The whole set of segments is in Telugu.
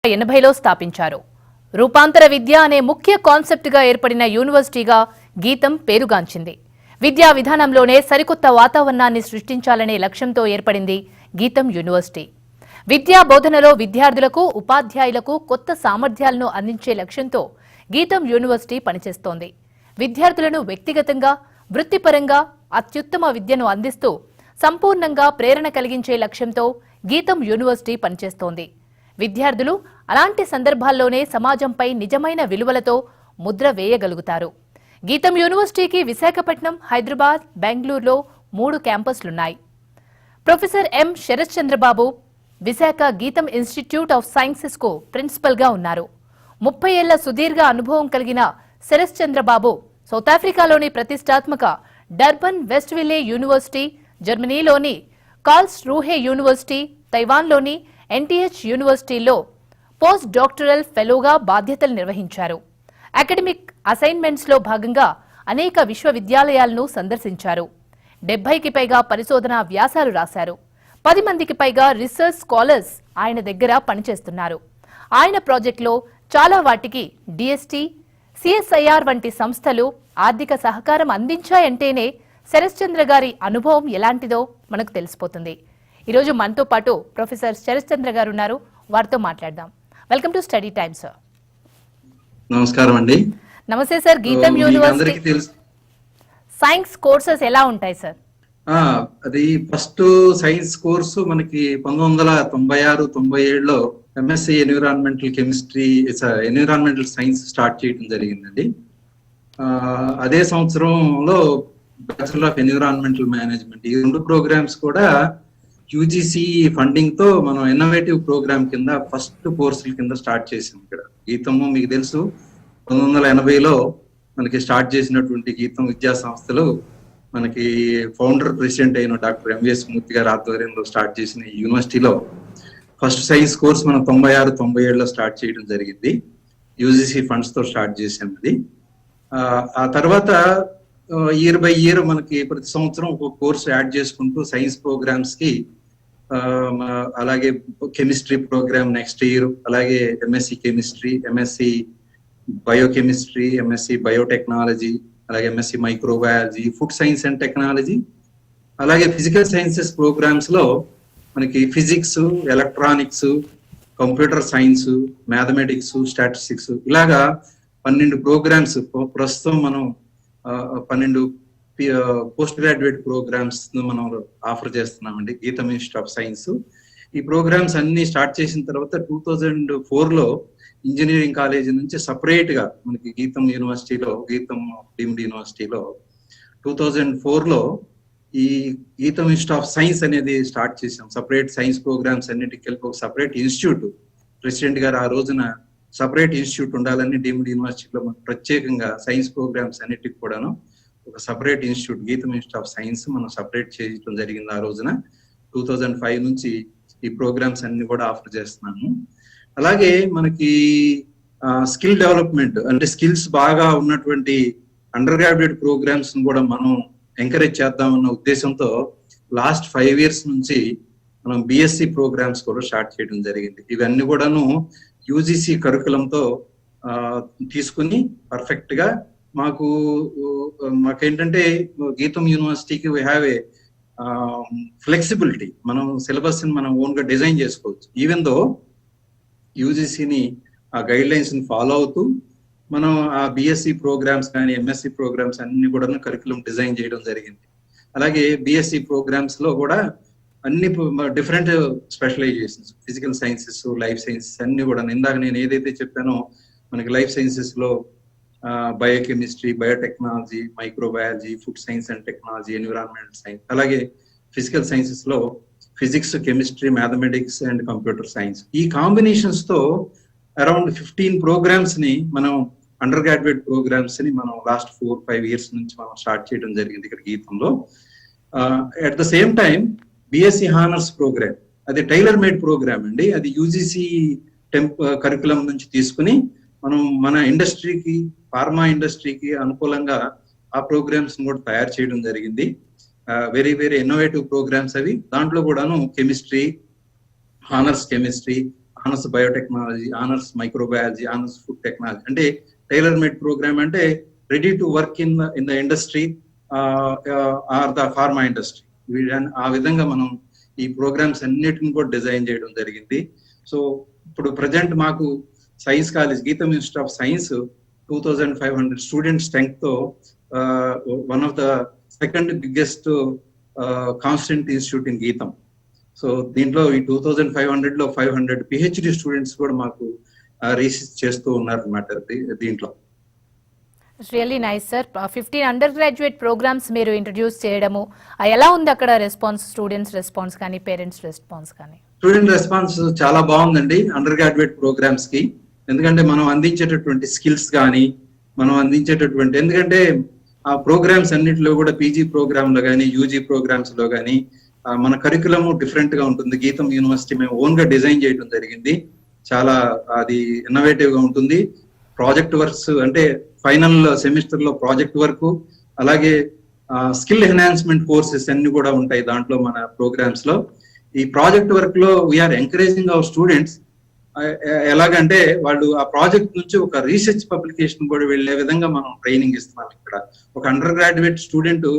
1980లో స్థాపించారు. రూపాంతర విద్య అనే ముఖ్య కాన్సెప్ట్గా ఏర్పడిన యూనివర్సిటీగా గీతం పేరుగాంచింది. విద్యా విధానంలోనే సరికొత్త వాతావరణాన్ని సృష్టించాలనే లక్ష్యంతో ఏర్పడింది గీతం యూనివర్సిటీ. విద్యా బోధనలో విద్యార్థులకు, ఉపాధ్యాయులకు కొత్త సామర్థ్యాలను అందించే లక్ష్యంతో గీతం యూనివర్సిటీ పనిచేస్తోంది. విద్యార్థులను వ్యక్తిగతంగా, వృత్తిపరంగా అత్యుత్తమ విద్యను అందిస్తూ సంపూర్ణంగా ప్రేరణ కలిగించే లక్ష్యంతో గీతం యూనివర్సిటీ పనిచేస్తోంది. విద్యార్థులు అలాంటి సందర్భాల్లోనే సమాజంపై నిజమైన విలువలతో ముద్ర వేయగలుగుతారు. గీతం యూనివర్సిటీకి విశాఖపట్నం, హైదరాబాద్, బెంగళూరులో 3 క్యాంపస్లున్నాయి. ప్రొఫెసర్ ఎం శరత్ చంద్రబాబు విశాఖ గీతం ఇన్స్టిట్యూట్ ఆఫ్ సైన్సెస్ కు ప్రిన్సిపల్ గా ఉన్నారు. 30 ఏళ్ల సుదీర్ఘ అనుభవం కలిగిన శరత్ చంద్రబాబు సౌత్ ఆఫ్రికాలోని ప్రతిష్టాత్మక డర్బన్ వెస్ట్విల్లే యూనివర్సిటీ, జర్మనీలోని కార్ల్స్ రూహే యూనివర్సిటీ, తైవాన్లోని ఎన్టీహెచ్ యూనివర్సిటీలో పోస్ట్ డాక్టరల్ ఫెలోగా బాధ్యతలు నిర్వహించారు. అకాడమిక్ అసైన్మెంట్స్ లో భాగంగా అనేక విశ్వవిద్యాలయాలను సందర్శించారు. 70కి పైగా పరిశోధనా వ్యాసాలు రాశారు. 10 మందికి పైగా రీసెర్చ్ స్కాలర్స్ ఆయన దగ్గర పనిచేస్తున్నారు. ఆయన ప్రాజెక్టులో చాలా వాటికి డిఎస్టీ, సిఎస్ఐఆర్ వంటి సంస్థలు ఆర్థిక సహకారం అందించాయంటేనే శరత్ చంద్ర గారి అనుభవం ఎలాంటిదో మనకు తెలిసిపోతుంది. ఈరోజు మనతో పాటు ప్రొఫెసర్ శరత్ చంద్ర గారు ఉన్నారు. వారితో మాట్లాడదాం. Welcome to study time sir. నమస్కారం అండి. నమస్తే సార్. గీతం యూనివర్సిటీ సైన్స్ కోర్సెస్ ఎలా ఉంటాయి సార్? అది ఫస్ట్ సైన్స్ కోర్సు మనకి 1996-97లో MSc environmental chemistry, environmental science start చేయడం జరిగిందండి. అదే సంవత్సరంలో బ్యాచులర్ ఆఫ్ ఎన్విరాన్మెంటల్ మేనేజ్మెంట్, ఈ 2 ప్రోగ్రామ్స్ కూడా యూజీసీ ఫండింగ్ తో మనం ఇన్నోవేటివ్ ప్రోగ్రామ్ కింద ఫస్ట్ కోర్సుల కింద స్టార్ట్ చేసాం. ఇక్కడ గీతము మీకు తెలుసు 1980లో మనకి స్టార్ట్ చేసినటువంటి గీతం విద్యా సంస్థలు మనకి ఫౌండర్ ప్రెసిడెంట్ అయిన డాక్టర్ ఎంవిఎస్ మూర్తి గారి ఆధ్వర్యంలో స్టార్ట్ చేసిన ఈ యూనివర్సిటీలో ఫస్ట్ సైన్స్ కోర్స్ మనం 96-97లో స్టార్ట్ చేయడం జరిగింది. యూజీసీ ఫండ్స్ తో స్టార్ట్ చేసాం అది. ఆ తర్వాత ఇయర్ బై ఇయర్ మనకి ప్రతి సంవత్సరం ఒక కోర్సు యాడ్ చేసుకుంటూ సైన్స్ ప్రోగ్రామ్స్ కి, అలాగే కెమిస్ట్రీ ప్రోగ్రామ్ నెక్స్ట్ ఇయర్, అలాగే MSc chemistry, MSc biochemistry, MSc biotechnology, అలాగే MSc microbiology, food science and technology, అలాగే ఫిజికల్ సైన్సెస్ ప్రోగ్రామ్స్ లో మనకి physics, electronics, computer science, mathematics, statistics, ఇలాగా 12 ప్రోగ్రామ్స్ ప్రస్తుతం మనం 12 పోస్ట్ గ్రాడ్యుయేట్ ప్రోగ్రామ్స్ మనం ఆఫర్ చేస్తున్నామండి గీతం ఇన్స్టిట్యూట్ ఆఫ్ సైన్స్. ఈ ప్రోగ్రామ్స్ అన్ని స్టార్ట్ చేసిన తర్వాత 2004లో ఇంజనీరింగ్ కాలేజీ నుంచి సపరేట్ గా మనకి గీతం యూనివర్సిటీలో, గీతం డీమ్డ్ యూనివర్సిటీలో 2004లో ఈ గీతం ఇన్స్టిట్యూట్ ఆఫ్ సైన్స్ అనేది స్టార్ట్ చేసాం. సపరేట్ సైన్స్ ప్రోగ్రామ్స్ అన్నిటికి కలిపి ఒక సపరేట్ ఇన్స్టిట్యూట్, ప్రెసిడెంట్ గారు ఆ రోజున సపరేట్ ఇన్స్టిట్యూట్ ఉండాలని డీమ్డ్ యూనివర్సిటీలో ప్రత్యేకంగా సైన్స్ ప్రోగ్రామ్స్ అన్నిటికి కూడాను ఒక సపరేట్ ఇన్స్టిట్యూట్, గీతం ఇన్స్టిట్యూట్ ఆఫ్ సైన్స్ మనం సపరేట్ చేయడం జరిగింది. ఆ రోజున 2005 నుంచి ఈ ప్రోగ్రామ్స్ అన్ని కూడా ఆఫర్ చేస్తున్నాము. అలాగే మనకి స్కిల్ డెవలప్మెంట్, అంటే స్కిల్స్ బాగా ఉన్నటువంటి అండర్ గ్రాడ్యుయేట్ ప్రోగ్రామ్స్ కూడా మనం ఎంకరేజ్ చేద్దామన్న ఉద్దేశంతో లాస్ట్ 5 years నుంచి మనం బిఎస్సి ప్రోగ్రామ్స్ కూడా స్టార్ట్ చేయడం జరిగింది. ఇవన్నీ కూడాను యూజీసీ కరికులంతో తీసుకుని పర్ఫెక్ట్ గా మాకేంటంటే గీతం యూనివర్సిటీకి వీ హ్యావ్ ఏ ఫ్లెక్సిబిలిటీ. మనం సిలబస్ ని మనం ఓన్ గా డిజైన్ చేసుకోవచ్చు. ఈవెన్ దో యూజీసీని ఆ గైడ్ లైన్స్ ని ఫాలో అవుతూ మనం ఆ బిఎస్సి ప్రోగ్రామ్స్ కానీ ఎంఎస్సి ప్రోగ్రామ్స్ అన్ని కూడా కరికులం డిజైన్ చేయడం జరిగింది. అలాగే బిఎస్సి ప్రోగ్రామ్స్ లో కూడా అన్ని different specializations, physical sciences, life sciences అన్ని కూడా ఇందాక నేను ఏదైతే చెప్పానో మనకి లైఫ్ సైన్సెస్ లో biochemistry, biotechnology, microbiology, food science and technology, environmental science, అలాగే ఫిజికల్ సైన్సెస్ లో physics, chemistry, mathematics and computer science, ఈ కాంబినేషన్స్ తో అరౌండ్ 15 ప్రోగ్రామ్స్ ని మనం అండర్ గ్రాడ్యుయేట్ ప్రోగ్రామ్స్ ని మనం లాస్ట్ 4-5 years నుంచి మనం స్టార్ట్ చేయడం జరిగింది ఇక్కడ గీతంలో. At the same time BSc honours programme, అది టైలర్ మేడ్ ప్రోగ్రామ్ అండి. అది యూజీసీ కరికులం నుంచి తీసుకుని మనం మన ఇండస్ట్రీకి, ఫార్మా ఇండస్ట్రీకి అనుకూలంగా ఆ ప్రోగ్రామ్స్ కూడా తయారు చేయడం జరిగింది. వెరీ వెరీ ఇన్నోవేటివ్ ప్రోగ్రామ్స్ అవి. దాంట్లో కూడాను chemistry, honours chemistry, honours biotechnology, honours microbiology, honours food technology. అంటే టైలర్ మేడ్ ప్రోగ్రామ్ అంటే ready to work in the industry or the pharma industry. ఆ విధంగా మనం ఈ ప్రోగ్రామ్స్ అన్నిటిని కూడా డిజైన్ చేయడం జరిగింది. సో ఇప్పుడు ప్రజెంట్ మాకు science college, GITAM institute of science 2500 student strength తో one of the second biggest constant institute in GITAM. So దీంట్లో ఈ 2500 లో 500 పిహెచ్డి స్టూడెంట్స్ కూడా మాకు రీసెర్చ్ చేస్తూ ఉన్నారు అన్నమాట దీంట్లో. Really nice sir. 15 undergraduate programmes మీరు ఇంట్రడ్యూస్ చేయడము, ఎలా ఉంది అక్కడ రెస్పాన్స్, స్టూడెంట్స్ రెస్పాన్స్ కానీ పేరెంట్స్ రెస్పాన్స్ కానీ? స్టూడెంట్ రెస్పాన్స్ చాలా బాగుందండి అండర్ గ్రాడ్యుయేట్ ప్రోగ్రామ్స్ కి. ఎందుకంటే మనం అందించేటటువంటి స్కిల్స్ కానీ, మనం అందించేటటువంటి, ఎందుకంటే ఆ ప్రోగ్రామ్స్ అన్నిటిలో కూడా పీజీ ప్రోగ్రామ్ లో కానీ, యూజీ ప్రోగ్రామ్స్ లో కానీ మన కరికులము డిఫరెంట్ గా ఉంటుంది. గీతం యూనివర్సిటీ మేము ఓన్ గా డిజైన్ చేయడం జరిగింది. చాలా అది ఇన్నోవేటివ్ గా ఉంటుంది. ప్రాజెక్ట్ వర్క్స్ అంటే ఫైనల్ సెమిస్టర్ లో ప్రాజెక్ట్ వర్క్, అలాగే స్కిల్ ఎన్హాన్స్మెంట్ కోర్సెస్ అన్ని కూడా ఉంటాయి దాంట్లో మన ప్రోగ్రామ్స్ లో. ఈ ప్రాజెక్ట్ వర్క్ లో వీఆర్ ఎంకరేజింగ్ అవర్ స్టూడెంట్స్. ఎలాగంటే వాళ్ళు ఆ ప్రాజెక్ట్ నుంచి ఒక రీసెర్చ్ పబ్లికేషన్ కూడా వెళ్లే విధంగా మనం ట్రైనింగ్ ఇస్తున్నాం. ఇక్కడ ఒక under graduate student,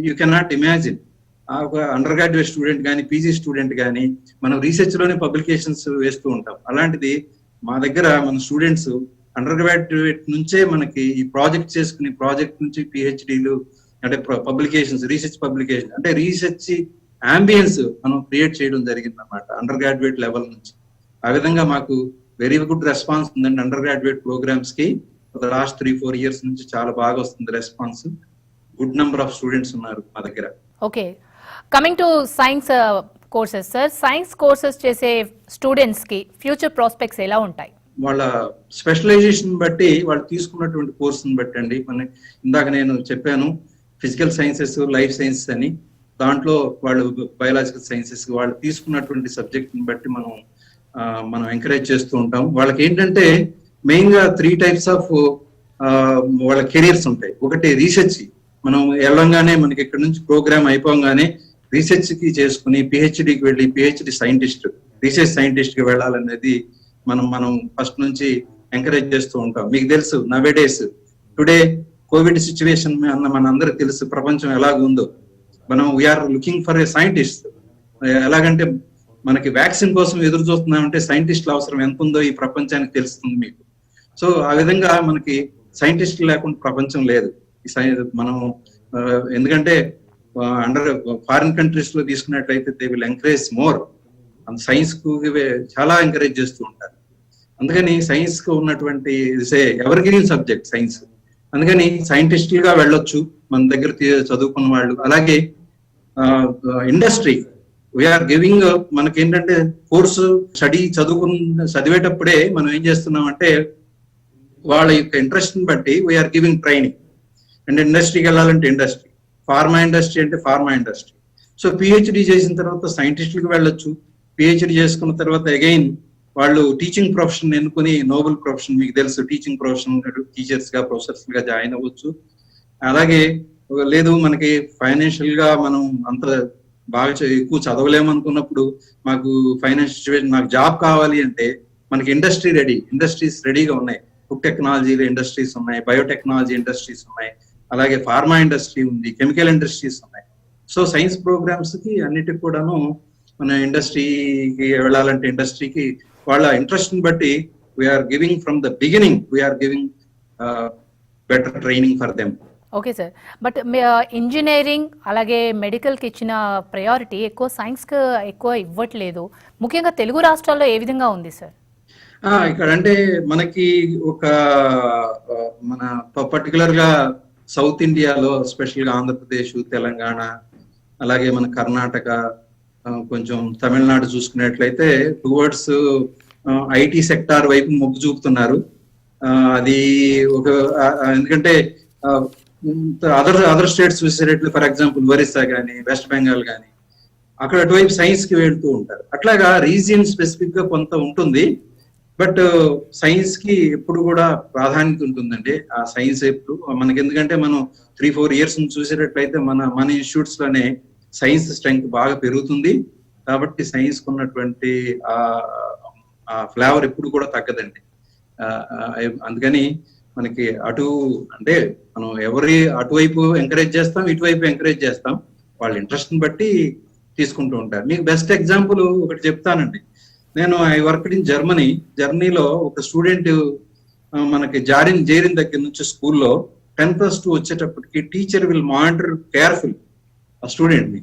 you cannot imagine, ఒక అండర్ గ్రాడ్యుయేట్ స్టూడెంట్ కానీ, పీజీ స్టూడెంట్ కానీ మనం రీసెర్చ్ లోనే పబ్లికేషన్స్ వేస్తూ ఉంటాం. అలాంటిది మా దగ్గర మన స్టూడెంట్స్ అండర్ గ్రాడ్యుయేట్ నుంచే మనకి ఈ ప్రాజెక్ట్ చేసుకుని, ప్రాజెక్ట్ నుంచి పిహెచ్డీలు అంటే పబ్లికేషన్స్, రీసెర్చ్ పబ్లికేషన్ అంటే రీసెర్చ్ అంబియన్స్ మనం క్రియేట్ చేయడం జరిగింది అన్నమాట అండర్ గ్రాడ్యుయేట్ లెవెల్ నుంచి. ఆ విధంగా మాకు వెరీ గుడ్ రెస్పాన్స్ ఉందండి అండర్ గ్రాడ్యుయేట్ ప్రోగ్రామ్స్ కి. లాస్ట్ 3-4 ఇయర్స్ నుంచి చాలా బాగా వస్తుంది response. Good number of students ఉన్నారు మా దగ్గర. Okay, coming to science courses sir, science courses చేసే స్టూడెంట్స్ కి ఫ్యూచర్ ప్రాస్పెక్ట్స్ ఎలా ఉంటాయి? వాళ్ళ స్పెషలైజేషన్ బట్టి, వాళ్ళు తీసుకున్నటువంటి కోర్సుని బట్టి అండి. ఇందాక నేను చెప్పాను ఫిజికల్ సైన్సెస్, లైఫ్ సైన్సెస్ అని. దాంట్లో వాళ్ళు బయాలజికల్ సైన్సెస్ వాళ్ళు తీసుకున్నటువంటి సబ్జెక్ట్ ని బట్టి మనం ఎంకరేజ్ చేస్తూ ఉంటాం. వాళ్ళకి ఏంటంటే మెయిన్ గా 3 types ఆఫ్ వాళ్ళ కెరియర్స్ ఉంటాయి. ఒకటి రీసెర్చ్, మనం వెళ్ళంగానే మనకి ఇక్కడ నుంచి ప్రోగ్రామ్ అయిపోగానే రీసెర్చ్ కి చేసుకుని పిహెచ్డికి వెళ్ళి పిహెచ్డి సైంటిస్ట్, రీసెర్చ్ సైంటిస్ట్ కి వెళ్ళాలనేది మనం ఫస్ట్ నుంచి ఎంకరేజ్ చేస్తూ ఉంటాం. మీకు తెలుసు నవేడేస్ టుడే కోవిడ్ సిచ్యువేషన్ మన అందరికి తెలుసు ప్రపంచం ఎలాగుందో. మనం we're looking for a scientist. ఎలాగంటే మనకి వ్యాక్సిన్ కోసం ఎదురు చూస్తున్నామంటే సైంటిస్టుల అవసరం ఎంత ఉందో ఈ ప్రపంచానికి తెలుస్తుంది మీకు. సో ఆ విధంగా మనకి సైంటిస్టులు లేకుండా ప్రపంచం లేదు. మనం ఎందుకంటే ఫారిన్ కంట్రీస్ లో తీసుకున్నట్లయితే they will encourage more. Science కు చాలా ఎంకరేజ్ చేస్తూ ఉంటారు. అందుకని సైన్స్ కు ఉన్నటువంటి ఎవర్ గ్రీన్ సబ్జెక్ట్ సైన్స్. అందుకని సైంటిస్టులుగా వెళ్ళొచ్చు మన దగ్గర చదువుకున్న వాళ్ళు. అలాగే ఇండస్ట్రీ వీఆర్ గివింగ్, మనకేంటంటే కోర్సు చదివేటప్పుడే మనం ఏం చేస్తున్నాం అంటే వాళ్ళ యొక్క ఇంట్రెస్ట్ ని బట్టి వీఆర్ గివింగ్ ట్రైనింగ్. అండ్ ఇండస్ట్రీకి వెళ్ళాలంటే ఇండస్ట్రీ, ఫార్మా ఇండస్ట్రీ అంటే ఫార్మా ఇండస్ట్రీ. సో పిహెచ్డి చేసిన తర్వాత సైంటిస్టులకు వెళ్ళొచ్చు. పిహెచ్డి చేసుకున్న తర్వాత అగైన్ వాళ్ళు టీచింగ్ ప్రొఫెషన్ ఎన్నుకుని, నోబెల్ ప్రొఫెషన్ మీకు తెలుసు, టీచింగ్ ప్రొఫెషన్, టీచర్స్ గా, ప్రొఫెసర్స్ గా జాయిన్ అవ్వచ్చు. అలాగే లేదు మనకి ఫైనాన్షియల్ గా మనం అంత బాగా ఎక్కువ చదవలేమనుకున్నప్పుడు, మాకు ఫైనాన్షియల్ సిచ్యువేషన్, నాకు జాబ్ కావాలి అంటే మనకి ఇండస్ట్రీస్ రెడీగా ఉన్నాయి. ఫుడ్ టెక్నాలజీలో ఇండస్ట్రీస్ ఉన్నాయి, బయోటెక్నాలజీ ఇండస్ట్రీస్ ఉన్నాయి, అలాగే ఫార్మా ఇండస్ట్రీ ఉంది, కెమికల్ ఇండస్ట్రీస్ ఉన్నాయి. సో సైన్స్ ప్రోగ్రామ్స్ కి అన్నిటికి కూడాను మన ఇండస్ట్రీకి వెళ్ళాలంటే ఇండస్ట్రీకి వాళ్ళ ఇంట్రెస్ట్ ని బట్టి we're giving from the beginning, we're giving better training for them. Okay sir, but engineering అలాగే మెడికల్కి ఇచ్చిన ప్రయారిటీ ఎక్కువ సైన్స్కి ఎక్కువ ఇవ్వట్లేదు. ముఖ్యంగా తెలుగు రాష్ట్రాల్లో ఏ విధంగా ఉంది సార్? ఇక్కడ అంటే మనకి ఒక మన పర్టికులర్ గా సౌత్ ఇండియాలో, స్పెషల్ గా ఆంధ్రప్రదేశ్, తెలంగాణ, అలాగే మన కర్ణాటక, కొంచెం తమిళనాడు చూసుకున్నట్లయితే టువర్డ్స్ ఐటీ సెక్టార్ వైపు మొగ్గు చూపుతున్నారు. అది ఒక ఎందుకంటే అదర్ స్టేట్స్ చూసేటట్లు, ఫర్ ఎగ్జాంపుల్ ఒరిస్సా కానీ, వెస్ట్ బెంగాల్ కానీ, అక్కడ అటువైపు సైన్స్ కి వెళ్తూ ఉంటారు. అట్లాగా రీజియన్ స్పెసిఫిక్ గా కొంత ఉంటుంది. బట్ సైన్స్ కి ఎప్పుడు కూడా ప్రాధాన్యత ఉంటుందండి. ఆ సైన్స్ ఎప్పుడు మనకి, ఎందుకంటే మనం 3-4 years నుంచి చూసేటట్లయితే మన ఇన్స్టిట్యూట్స్ లోనే సైన్స్ స్ట్రెంగ్త్ బాగా పెరుగుతుంది. కాబట్టి సైన్స్ కు ఉన్నటువంటి ఆ ఫ్లేవర్ ఎప్పుడు కూడా తగ్గదండి. అందుకని మనకి అంటే మనం అటువైపు ఎంకరేజ్ చేస్తాం, ఇటువైపు ఎంకరేజ్ చేస్తాం. వాళ్ళ ఇంట్రెస్ట్ ని బట్టి తీసుకుంటూ ఉంటారు. మీకు బెస్ట్ ఎగ్జాంపుల్ ఒకటి చెప్తానండి. నేను ఐ వర్క్డ్ ఇన్ జర్మనీలో ఒక స్టూడెంట్ మనకి చేరిన దగ్గర నుంచి స్కూల్లో 10+2 వచ్చేటప్పటికి టీచర్ విల్ మానిటర్ కేర్ఫుల్ ఆ స్టూడెంట్ ని.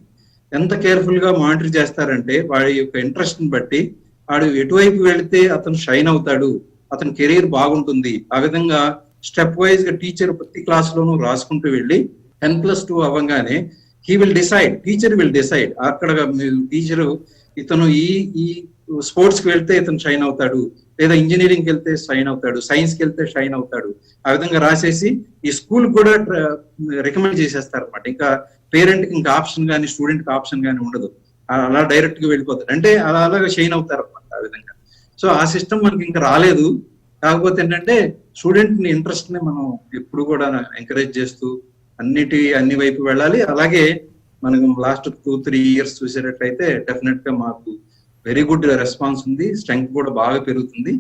ఎంత కేర్ఫుల్ గా మానిటర్ చేస్తారంటే వాడి యొక్క ఇంట్రెస్ట్ ని బట్టి వాడు ఎటువైపు వెళితే అతను షైన్ అవుతాడు, అతని కెరీర్ బాగుంటుంది. ఆ విధంగా స్టెప్ వైజ్ గా టీచర్ ప్రతి క్లాస్ లోనూ రాసుకుంటూ వెళ్ళి 10+2 అవ్వగానే టీచర్ విల్ డిసైడ్ అక్కడ టీచరు ఇతను ఈ స్పోర్ట్స్ కి వెళ్తే ఇతను షైన్ అవుతాడు, లేదా ఇంజనీరింగ్ కి వెళ్తే షైన్ అవుతాడు, సైన్స్ కి వెళ్తే షైన్ అవుతాడు. ఆ విధంగా రాసేసి ఈ స్కూల్ కూడా రికమెండ్ చేసేస్తారు అనమాట. ఇంకా పేరెంట్ కి ఇంకా ఆప్షన్ కానీ స్టూడెంట్ కి ఆప్షన్ కానీ ఉండదు. అలా డైరెక్ట్ గా వెళ్ళిపోతారు. అంటే అలాగా షైన్ అవుతారు అనమాట ఆ విధంగా. సో ఆ సిస్టమ్ మనకి ఇంకా రాలేదు. కాకపోతే ఏంటంటే స్టూడెంట్ ని ఇంట్రెస్ట్ ని మనం ఎప్పుడు కూడా ఎంకరేజ్ చేస్తూ అన్ని వైపు వెళ్ళాలి. అలాగే మనకు లాస్ట్ 2-3 years చూసేటట్లయితే డెఫినెట్ గా మాకు వెరీ గుడ్ రెస్పాన్స్ ఉంది. స్ట్రెంగ్త్ కూడా బాగా పెరుగుతుంది.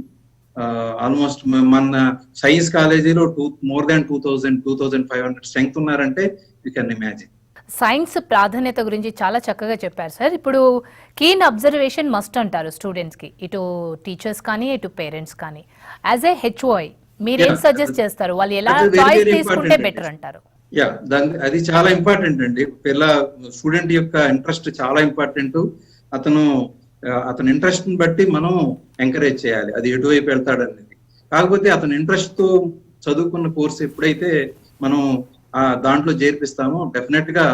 ఆల్మోస్ట్ మన సైన్స్ కాలేజీలో మోర్ దాన్ 2,500 స్ట్రెంగ్త్ ఉన్నారంటే యూ కెన్ ఇమాజిన్. సైన్స్ ప్రాధాన్యత గురించి చాలా చక్కగా చెప్పారు సార్. ఇప్పుడు కీన్ అబ్జర్వేషన్ మస్ట్ అంటారు స్టూడెంట్స్ కి, ఇటు టీచర్స్ కానీ ఇటు పేరెంట్స్ కానీ. యాజ్ ఏ హెచ్ఓఐ మీరేం సజెస్ట్ చేస్తారు? వాళ్ళు ఎలా చాయిస్ తీసుకుంటే బెటర్ అంటారు? అది చాలా ఇంపార్టెంట్ అండి. స్టూడెంట్ యొక్క ఇంట్రెస్ట్ చాలా ఇంపార్టెంట్. అతని ఇంట్రెస్ట్ ని బట్టి మనం ఎంకరేజ్ చేయాలి, అది ఎటువైపు వెళ్తాడనేది. కాకపోతే అతని ఇంట్రెస్ట్ తో చదువుకున్న కోర్స్ ఎప్పుడైతే మనం దాంట్లో చేర్పిస్తామో డెఫినెట్ గా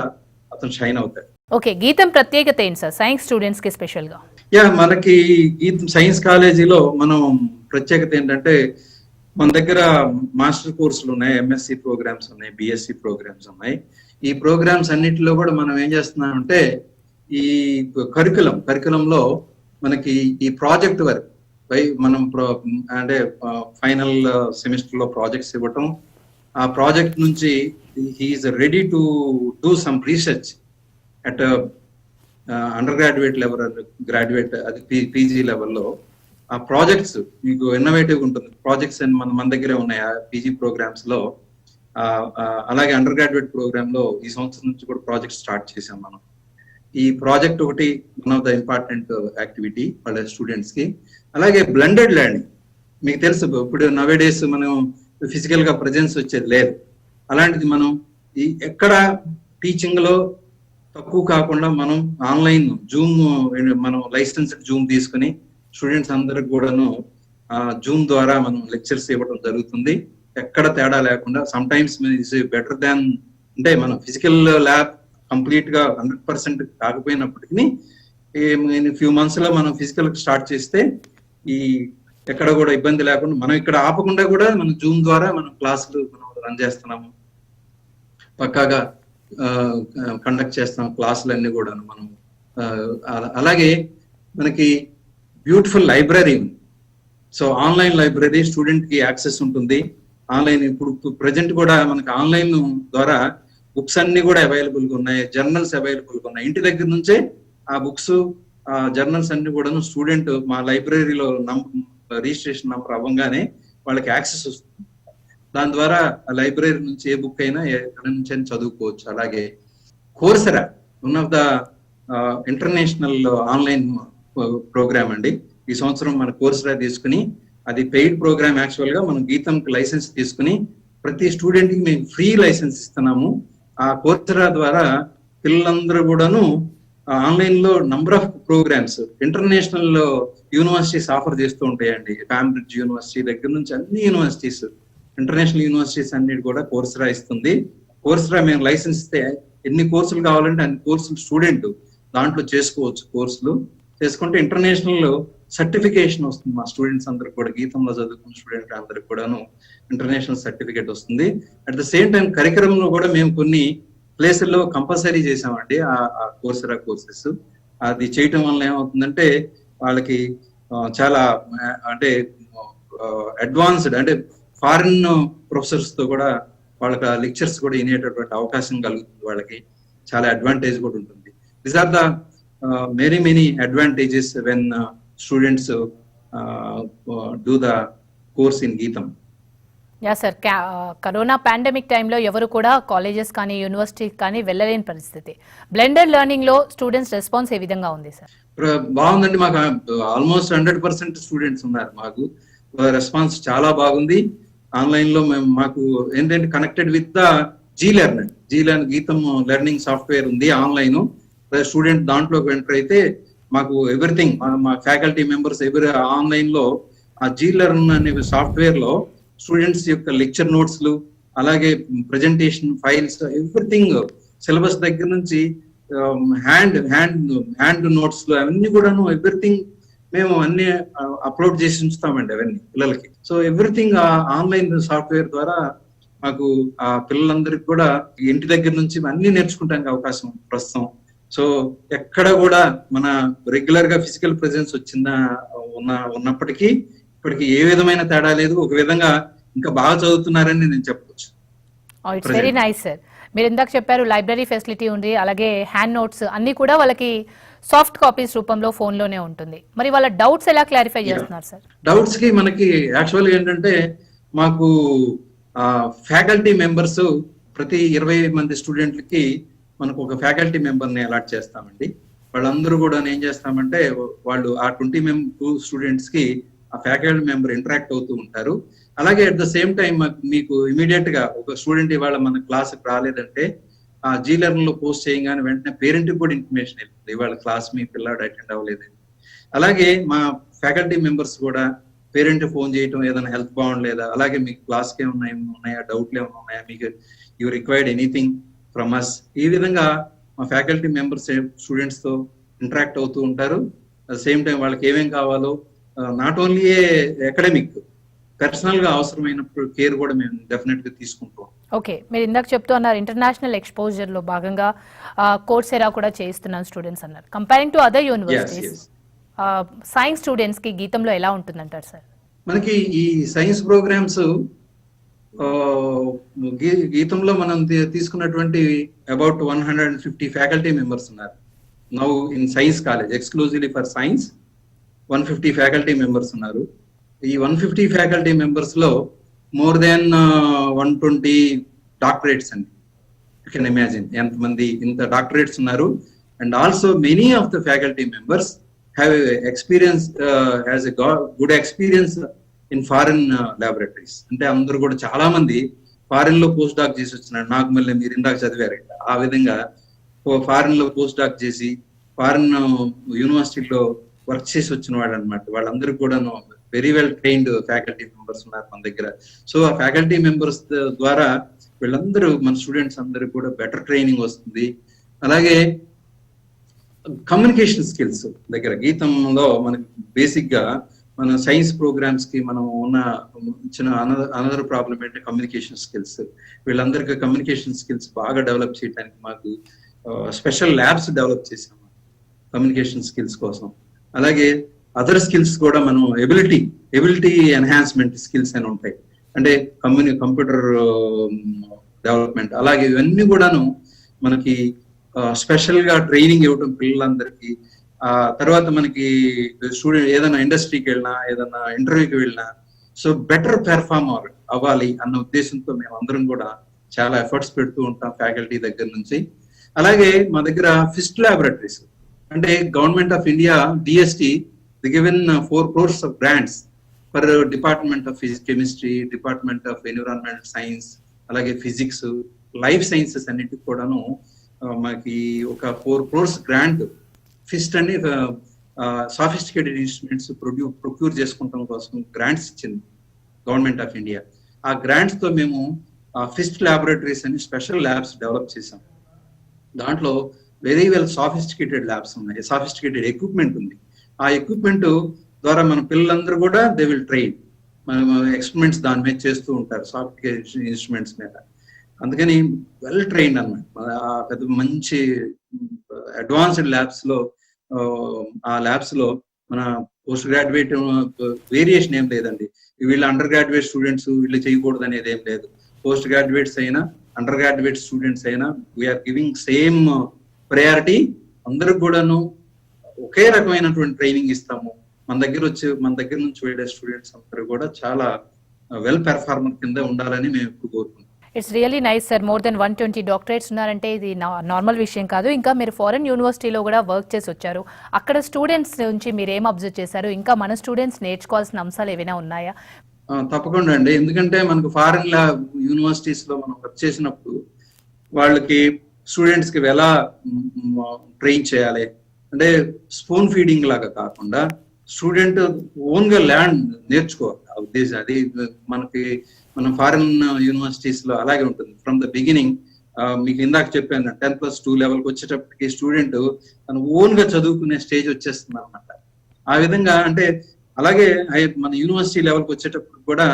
అతను షైన్ అవుతాడు. ఓకే, గీతం ప్రత్యేకత ఏంటి సార్ సైన్స్ స్టూడెంట్స్ కి స్పెషల్ గా? మనకి గీతం సైన్స్ కాలేజీలో మనం ప్రత్యేకత ఏంటంటే మన దగ్గర మాస్టర్ కోర్సులు ఉన్నాయి, ఎంఎస్సి ప్రోగ్రామ్స్ ఉన్నాయి, బిఎస్సి ప్రోగ్రామ్స్ ఉన్నాయి. ఈ ప్రోగ్రామ్స్ అన్నిటిలో కూడా మనం ఏం చేస్తున్నామంటే ఈ కరికులంలో మనకి ఈ ప్రాజెక్ట్ వర్క్ మనం అంటే ఫైనల్ సెమిస్టర్ లో ప్రాజెక్ట్స్ ఇవ్వటం, ఆ ప్రాజెక్ట్ నుంచి he's ready to do some research at undergraduate level, graduate అది పీజీ లెవెల్లో. ఆ ప్రాజెక్ట్స్ మీకు ఇన్నోవేటివ్ ఉంటుంది. ప్రాజెక్ట్స్ మన దగ్గరే ఉన్నాయి ఆ పీజీ ప్రోగ్రామ్స్ లో. అలాగే అండర్ గ్రాడ్యుయేట్ ప్రోగ్రామ్ లో ఈ సంవత్సరం నుంచి కూడా ప్రాజెక్ట్ స్టార్ట్ చేసాం మనం. ఈ ప్రాజెక్ట్ ఒకటి one of the important activity వాళ్ళ స్టూడెంట్స్ కి. అలాగే బ్లెండెడ్ లెర్నింగ్ మీకు తెలుసు, ఇప్పుడు నవేడేస్ మనం ఫిజికల్ గా ప్రెజెన్స్ వచ్చేది లేదు. అలాంటిది మనం ఎక్కడ టీచింగ్ లో తక్కువ కాకుండా మనం ఆన్లైన్ జూమ్, మనం లైసెన్స్డ్ జూమ్ తీసుకుని స్టూడెంట్స్ అందరికి కూడాను జూమ్ ద్వారా మనం లెక్చర్స్ ఇవ్వడం జరుగుతుంది. ఎక్కడ తేడా లేకుండా. సమ్ టైమ్స్ బెటర్ దాన్, అంటే మనం ఫిజికల్ ల్యాబ్ కంప్లీట్ గా 100% కాకపోయినప్పటికీ ఫ్యూ మంత్స్ లో మనం ఫిజికల్ స్టార్ట్ చేస్తే ఎక్కడ కూడా ఇబ్బంది లేకుండా మనం ఇక్కడ ఆపకుండా కూడా మనం జూమ్ ద్వారా మనం క్లాసులు మనం రన్ చేస్తున్నాము, పక్కాగా కండక్ట్ చేస్తాం క్లాసులన్నీ కూడా మనం. అలాగే మనకి బ్యూటిఫుల్ లైబ్రరీ ఉంది. సో ఆన్లైన్ లైబ్రరీ స్టూడెంట్ కి యాక్సెస్ ఉంటుంది. ఆన్లైన్ ఇప్పుడు ప్రజెంట్ కూడా మనకి ఆన్లైన్ ద్వారా బుక్స్ అన్ని కూడా అవైలబుల్ గా ఉన్నాయి, జర్నల్స్ అవైలబుల్ గా ఉన్నాయి. ఇంటి దగ్గర నుంచే ఆ బుక్స్, జర్నల్స్ అన్ని కూడా స్టూడెంట్ మా లైబ్రరీలో రిజిస్ట్రేషన్ నంబర్ అవ్వగానే వాళ్ళకి యాక్సెస్ వస్తుంది. దాని ద్వారా లైబ్రరీ నుంచి ఏ బుక్ అయినా ఎక్కడి నుంచి అయినా చదువుకోవచ్చు. అలాగే Coursera one of the international online programme అండి. ఈ సంవత్సరం మన కోర్సెరా తీసుకుని, అది పెయిడ్ ప్రోగ్రామ్. యాక్చువల్ గా మనం గీతంకి లైసెన్స్ తీసుకుని ప్రతి స్టూడెంట్ కి మేము ఫ్రీ లైసెన్స్ ఇస్తున్నాము. ఆ కోర్సెరా ద్వారా పిల్లలందరూ కూడాను ఆన్లైన్ లో number of programmes international universities offer చేస్తూ ఉంటాయండి. కాంబ్రిడ్జ్ యూనివర్సిటీ దగ్గర నుంచి అన్ని యూనివర్సిటీస్, ఇంటర్నేషనల్ యూనివర్సిటీస్ అన్ని కూడా కోర్సెరా ఇస్తుంది. కోర్సెరా మేము లైసెన్స్ ఇస్తే ఎన్ని కోర్సులు కావాలంటే అన్ని కోర్సులు స్టూడెంట్ దాంట్లో చేసుకోవచ్చు. కోర్సులు చేసుకుంటే ఇంటర్నేషనల్ సర్టిఫికేషన్ వస్తుంది మా స్టూడెంట్స్ అందరికి కూడా. గీతంలో చదువుకున్న స్టూడెంట్ అందరికి కూడాను ఇంటర్నేషనల్ సర్టిఫికేట్ వస్తుంది. అట్ ద సేమ్ టైం కరికులంలో కూడా మేము కొన్ని ప్లేసుల్లో కంపల్సరీ చేసామండి ఆ కోర్సెరా కోర్సెస్. అది చేయటం వల్ల ఏమవుతుందంటే వాళ్ళకి చాలా అంటే అడ్వాన్స్డ్, అంటే ఫారిన్ ప్రొఫెసర్స్ తో కూడా వాళ్ళకి లెక్చర్స్ కూడా వినేటటువంటి అవకాశం కలుగుతుంది. వాళ్ళకి చాలా అడ్వాంటేజ్ కూడా ఉంటుంది. These are the many advantages when students do the course in Geetham. Yeah sir, corona pandemic టైంలో ఎవరు కూడా కాలేజెస్ కానీ యూనివర్సిటీ కానీ వెళ్ళలేని పరిస్థితి. బ్లెండర్ లెర్నింగ్ లో స్టూడెంట్స్ రెస్పాన్స్ ఏ విధంగా ఉంది సార్? బాగుందండి, మాకు ఆల్మోస్ట్ 100% స్టూడెంట్స్ ఉన్నారు. మాకు రెస్పాన్స్ చాలా బాగుంది. ఆన్లైన్ లో మేము మాకు ఏంటంటే కనెక్టెడ్ విత్ ద జీలెర్న్ గీతం లెర్నింగ్ సాఫ్ట్వేర్ ఉంది ఆన్లైన్. స్టూడెంట్ దాంట్లోకి ఎంటర్ అయితే మాకు ఎవ్రీథింగ్, మా ఫ్యాకల్టీ మెంబర్స్ ఎవరి ఆన్లైన్ లో ఆ జీలెర్న్ అనే సాఫ్ట్వేర్ లో స్టూడెంట్స్ యొక్క లెక్చర్ నోట్స్లు, అలాగే ప్రజెంటేషన్ ఫైల్స్, ఎవ్రీథింగ్ సిలబస్ దగ్గర నుంచి హ్యాండ్ నోట్స్ అవన్నీ కూడాను ఎవ్రీథింగ్ మేము అన్ని అప్లోడ్ చేసి ఉంచుతామండి అవన్నీ పిల్లలకి. సో ఎవ్రీథింగ్ ఆన్లైన్ సాఫ్ట్వేర్ ద్వారా మాకు ఆ పిల్లలందరికీ కూడా ఇంటి దగ్గర నుంచి అన్ని నేర్చుకుంటానికి అవకాశం ప్రస్తుతం. సో ఎక్కడ కూడా మన రెగ్యులర్ గా ఫిజికల్ ప్రెజెన్స్ ఉన్నప్పటికీ ఇప్పటికి ఏ విధమైన తేడా లేదు. ఒక విధంగా ఇంకా బాగా చదువుతున్నారని నేను చెప్పవచ్చు. It's very nice sir. మీరు ఇందాక చెప్పారు లైబ్రరీ ఫెసిలిటీ ఉంది, అలాగే హ్యాండ్ నోట్స్ అన్ని కూడా వాళ్ళకి సాఫ్ట్ కాపీస్ రూపంలో ఫోన్ లోనే ఉంటుంది. మరి వాళ్ళ డౌట్స్ ఎలా క్లారిఫై చేస్తున్నారు సార్? డౌట్స్ కి మనకి యాక్చువల్ ఏంటంటే మాకు ఫ్యాకల్టీ మెంబర్స్ ప్రతి 20 మంది స్టూడెంట్లకి మనకు ఒక ఫ్యాకల్టీ మెంబర్ ని అలాట్ చేస్తామండి. వాళ్ళందరూ కూడా ఏం చేస్తామంటే వాళ్ళు ఆ 20 స్టూడెంట్స్ కి ఆ ఫ్యాకల్టీ మెంబర్ ఇంటరాక్ట్ అవుతూ ఉంటారు. అలాగే అట్ ద సేమ్ టైం మీకు ఇమీడియట్ గా ఒక స్టూడెంట్ ఇవాళ మన క్లాస్కి రాలేదంటే ఆ జీలెర్న్ లో పోస్ట్ చేయగానే వెంటనే పేరెంట్ కూడా ఇన్ఫర్మేషన్ వెళ్తుంది, ఇవాళ క్లాస్ మీ పిల్లాడు అటెండ్ అవ్వలేదని. అలాగే మా ఫ్యాకల్టీ మెంబర్స్ కూడా పేరెంట్ ఫోన్ చేయటం, ఏదైనా హెల్త్ బాగుండలేదా, అలాగే మీకు క్లాస్కి ఏమన్నాయా, డౌట్లు ఏమైనా ఉన్నాయా, మీకు you required anything from us. ఈ విధంగా మా ఫ్యాకల్టీ మెంబర్స్ స్టూడెంట్స్ తో ఇంటరాక్ట్ అవుతూ ఉంటారు. అట్ ద సేమ్ టైం వాళ్ళకి ఏమేం కావాలో నాట్ ఓన్లీ అకాడమిక్, పర్సనల్ గా అవసరమైనప్పుడు కేర్ కూడా మేము డెఫినెట్ గా తీసుకుంటాం. ఓకే, మీరు ఇందాక చెప్తూ అన్నారు ఇంటర్నేషనల్ ఎక్స్పోజర్ లో భాగంగా కోర్సెరా కూడా చేయిస్తున్నాను స్టూడెంట్స్ అన్నారు. Comparing to other universities, science students కి గీతంలో ఎలా ఉంటుందంటారు సార్? మనకి ఈ సైన్స్ ప్రోగ్రామ్స్ గీతంలో మనం తీసుకున్నటువంటి అబౌట్ 150 ఫ్యాకల్టీ మెంబర్స్ ఉన్నారు now in science college. Exclusively for science 150 faculty members ఉన్నారు. ఈ 150 ఫ్యాకల్టీ మెంబర్స్ లో మోర్ దాన్ 120 డాక్టరేట్స్ అండి. యూ కెన్ ఇమాజిన్ ఎంతమంది ఇంత డాక్టరేట్స్ ఉన్నారు. And also many of the faculty members have experience, has a good experience in foreign laboratories. అంటే అందరూ కూడా చాలా మంది ఫారిన్ లో పోస్ట్ డాక్ చేసి వచ్చినారు. నాకు మళ్ళీ మీరు ఇందాక చదివారు ఆ విధంగా ఫారిన్ లో పోస్ట్ డాక్ చేసి ఫారిన్ యూనివర్సిటీలో వర్క్ చేసి వచ్చిన వాళ్ళు అనమాట. వాళ్ళందరూ కూడా very well trained faculty members ఉన్నారు మన దగ్గర. సో ఆ ఫ్యాకల్టీ మెంబర్స్ ద్వారా వీళ్ళందరూ మన స్టూడెంట్స్ అందరూ కూడా బెటర్ ట్రైనింగ్ వస్తుంది. అలాగే కమ్యూనికేషన్ స్కిల్స్ దగ్గర గీతంలో మనకి బేసిక్ గా మన సైన్స్ ప్రోగ్రామ్స్ కి మనం ఉన్న చిన్న అనదర్ ప్రాబ్లం ఏంటంటే కమ్యూనికేషన్ స్కిల్స్. వీళ్ళందరికీ కమ్యూనికేషన్ స్కిల్స్ బాగా డెవలప్ చేయడానికి మాకు స్పెషల్ ల్యాబ్స్ డెవలప్ చేసాము కమ్యూనికేషన్ స్కిల్స్ కోసం. అలాగే అదర్ స్కిల్స్ కూడా మనం ఎబిలిటీ ఎన్హాన్స్మెంట్ స్కిల్స్ అని ఉంటాయి, అంటే కంప్యూటర్ డెవలప్మెంట్. అలాగే ఇవన్నీ కూడాను మనకి స్పెషల్ గా ట్రైనింగ్ ఇవ్వడం పిల్లలందరికీ. తర్వాత మనకి స్టూడెంట్ ఏదైనా ఇండస్ట్రీకి వెళ్ళినా, ఏదైనా ఇంటర్వ్యూకి వెళ్ళినా సో బెటర్ పెర్ఫార్మర్ అవ్వాలి అన్న ఉద్దేశంతో మేము అందరం కూడా చాలా ఎఫర్ట్స్ పెడుతూ ఉంటాం ఫ్యాకల్టీ దగ్గర నుంచి. అలాగే మా దగ్గర ఫిస్ట్ ల్యాబొరేటరీస్ అంటే government of India DST the given 4 crores of grants for department of chemistry, department of environmental science, అలాగే ఫిజిక్స్, లైఫ్ సైన్సెస్ అన్నిటికి కూడాను మనకి ఒక 4 crores గ్రాంట్ ఫిస్ట్ అని సాఫిస్టికేటెడ్ ఇన్స్ట్రుమెంట్స్ ప్రొక్యూర్ చేసుకుంటాం కోసం గ్రాంట్స్ ఇచ్చింది గవర్నమెంట్ ఆఫ్ ఇండియా. ఆ గ్రాంట్స్ తో మేము ఫిస్ట్ ల్యాబొరేటరీస్ అని స్పెషల్ ల్యాబ్స్ డెవలప్ చేసాం. దాంట్లో వెరీ వెల్ సాఫిస్టికేటెడ్ ల్యాబ్స్ ఉన్నాయి, సాఫిస్టికేటెడ్ ఎక్విప్మెంట్ ఉంది. ఆ ఎక్విప్మెంట్ ద్వారా మన పిల్లలందరూ కూడా దే విల్ ట్రైన్, మనం ఎక్స్పెరిమెంట్స్ దాని మీద చేస్తూ ఉంటారు సాఫ్ట్వేర్ ఇన్స్ట్రుమెంట్స్ మీద. అందుకని వెల్ ట్రైన్డ్ అన్నమాట. పెద్ద మంచి అడ్వాన్స్డ్ ల్యాబ్స్ లో ఆ ల్యాబ్స్ లో మన పోస్ట్ గ్రాడ్యుయేట్ వేరియేషన్ ఏం లేదండి. వీళ్ళ అండర్ గ్రాడ్యుయేట్ స్టూడెంట్స్ వీళ్ళు చేయకూడదు అనేది ఏం లేదు. పోస్ట్ గ్రాడ్యుయేట్స్ అయినా అండర్ గ్రాడ్యుయేట్ స్టూడెంట్స్ అయినా వీఆర్ గివింగ్ సేమ్ ప్రయారిటీ. అందరికి కూడాను ఒకే రకమైనటువంటి ట్రైనింగ్ ఇస్తాము. మన దగ్గర నుంచి వెళ్ళే స్టూడెంట్స్ అందరూ కూడా చాలా వెల్ పెర్ఫార్మర్ కింద ఉండాలని మేము ఇప్పుడు కోరుకుంటున్నాం. It's really nice sir. More than 120 doctorates ఉన్నారంటే ఇది నార్మల్ విషయం కాదు. ఇంకా మీరు ఫారెన్ యూనివర్సిటీలో కూడా వర్క్ చేసి వచ్చారు. అక్కడ స్టూడెంట్స్ నుంచి మీరు ఏం అబ్జర్వ్ చేశారు? ఇంకా మన స్టూడెంట్స్ నేర్చుకోవాల్సిన అంశాలు ఏమైనా ఉన్నాయా? తప్పకుండా అండి. ఎందుకంటే మనకు ఫారెన్ యూనివర్సిటీస్ లో మనం వర్క్ చేసినప్పుడు వాళ్ళకి స్టూడెంట్స్ కి ఎలా ట్రైన్ చేయాలి అంటే స్పూన్ ఫీడింగ్ లాగా కాకుండా స్టూడెంట్ ఓన్ గా ల్యాండ్ నేర్చుకోవాలి. ఆ ఉద్దేశం అది మనం ఫారెన్ యూనివర్సిటీస్ లో అలాగే ఉంటుంది. ఫ్రమ్ ద బిగినింగ్ మీకు ఇందాక చెప్పాను 10+2 లెవెల్కి వచ్చేటప్పటికి స్టూడెంట్ తను ఓన్ గా చదువుకునే స్టేజ్ వచ్చేస్తుంది అనమాట. ఆ విధంగా అంటే అలాగే మన యూనివర్సిటీ లెవెల్కి వచ్చేటప్పుడు కూడా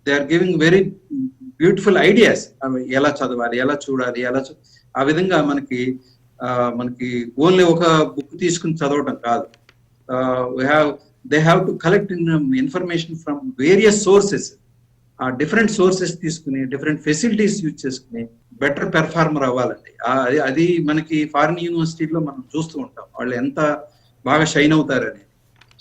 they are giving very beautiful ideas. ఎలా చదవాలి, ఎలా చూడాలి, ఆ విధంగా మనకి ఓన్లీ ఒక బుక్ తీసుకుని చదవడం కాదు. They have to collect information from various sources. ఆ డిఫరెంట్ సోర్సెస్ తీసుకుని డిఫరెంట్ ఫెసిలిటీస్ యూజ్ చేసుకుని బెటర్ పెర్ఫార్మర్ అవ్వాలండి. అది మనకి ఫారిన్ యూనివర్సిటీలో మనం చూస్తూ ఉంటాం వాళ్ళు ఎంత బాగా షైన్ అవుతారని.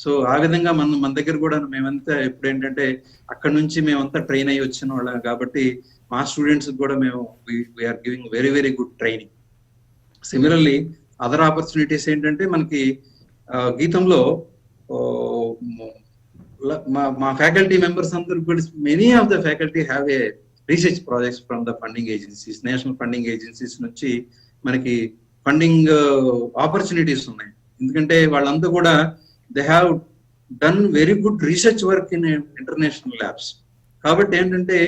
సో ఆ విధంగా మన దగ్గర కూడా మేమంతా ఇప్పుడు ఏంటంటే అక్కడ నుంచి మేమంతా ట్రైన్ అయ్యి వచ్చిన వాళ్ళం కాబట్టి మా స్టూడెంట్స్ కూడా మేము we're giving very very good training. Similarly other opportunities ఏంటంటే మనకి గీతంలో మా ఫ్యాకల్టీ మెంబర్స్ అందరూ కూడా many of the faculty have a research projects from the funding agencies. National funding agencies నుంచి మనకి ఫండింగ్ ఆపర్చునిటీస్ ఉన్నాయి. ఎందుకంటే వాళ్ళంతా కూడా they have done very good research work in international labs. కాబట్టి ఏంటంటే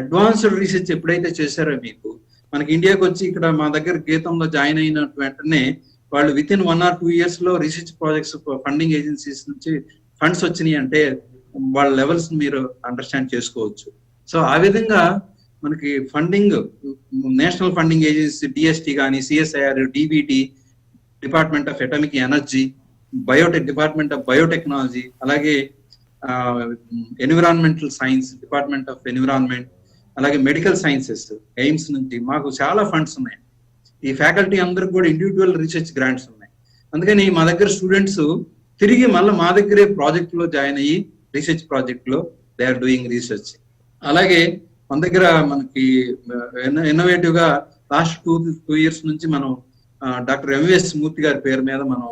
అడ్వాన్స్డ్ రీసెర్చ్ ఎప్పుడైతే చేశారో మీకు మనకి ఇండియాకి వచ్చి ఇక్కడ మా దగ్గర గీతంలో జాయిన్ అయిన వెంటనే వాళ్ళు విత్ ఇన్ 1 or 2 years లో రీసెర్చ్ ప్రాజెక్ట్స్ ఫండింగ్ ఏజెన్సీస్ నుంచి ఫండ్స్ వచ్చినాయి అంటే వాళ్ళ లెవెల్స్ మీరు అండర్స్టాండ్ చేసుకోవచ్చు. సో ఆ విధంగా మనకి funding national funding agency DST కానీ, CSIR, DBT, department of atomic energy, department of biotechnology, అలాగే environmental science, department of environment, అలాగే మెడికల్ సైన్సెస్, ఎయిమ్స్ నుంచి మాకు చాలా ఫండ్స్ ఉన్నాయి. ఈ ఫ్యాకల్టీ అందరికి కూడా ఇండివిజువల్ రీసెర్చ్ గ్రాంట్స్ ఉన్నాయి. అందుకని మా దగ్గర స్టూడెంట్స్ తిరిగి మళ్ళీ మా దగ్గరే ప్రాజెక్ట్ లో జాయిన్ అయ్యి రీసెర్చ్ ప్రాజెక్ట్ లో దే ఆర్ డూయింగ్ రీసెర్చ్. అలాగే మన దగ్గర మనకి ఇన్నోవేటివ్ గా లాస్ట్ 2 years నుంచి మనం డాక్టర్ ఎంవిఎస్ మూర్తి గారి పేరు మీద మనం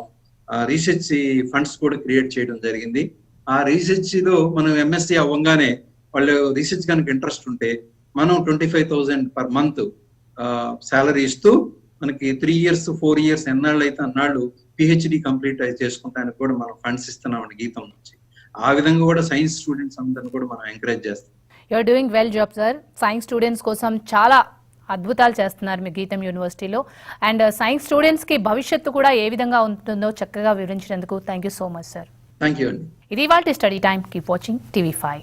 రీసెర్చ్ ఫండ్స్ కూడా క్రియేట్ చేయడం జరిగింది. ఆ రీసెర్చ్ లో మనం ఎంఎస్సీ అవ్వగానే వాళ్ళు రీసెర్చ్ కనుక ఇంట్రెస్ట్ ఉంటే మనం 25,000 per month శాలరీ ఇస్తూ మనకి 3 years 4 years ఎన్నాళ్ళు అయితే అన్నాళ్ళు పిహెచ్డి కంప్లీట్ చేసుకుంటానికి కూడా మనం ఫండ్స్ ఇస్తున్నామండి గీతం నుంచి. ఆ విధంగా కూడా సైన్స్ స్టూడెంట్స్ అందరిని కూడా మనం ఎంకరేజ్ చేస్తాం. You're doing well job sir. Science students కోసం చాలా అద్భుతాలు చేస్తున్నారు మీ గీతం యూనివర్సిటీలో. అండ్ సైన్స్ స్టూడెంట్స్ కి భవిష్యత్తు కూడా ఏ విధంగా ఉంటుందో చక్కగా వివరించినందుకు thank you so much sir. Thank you అండి. ఇది ఇవాల్టి study time. Keep watching TV5.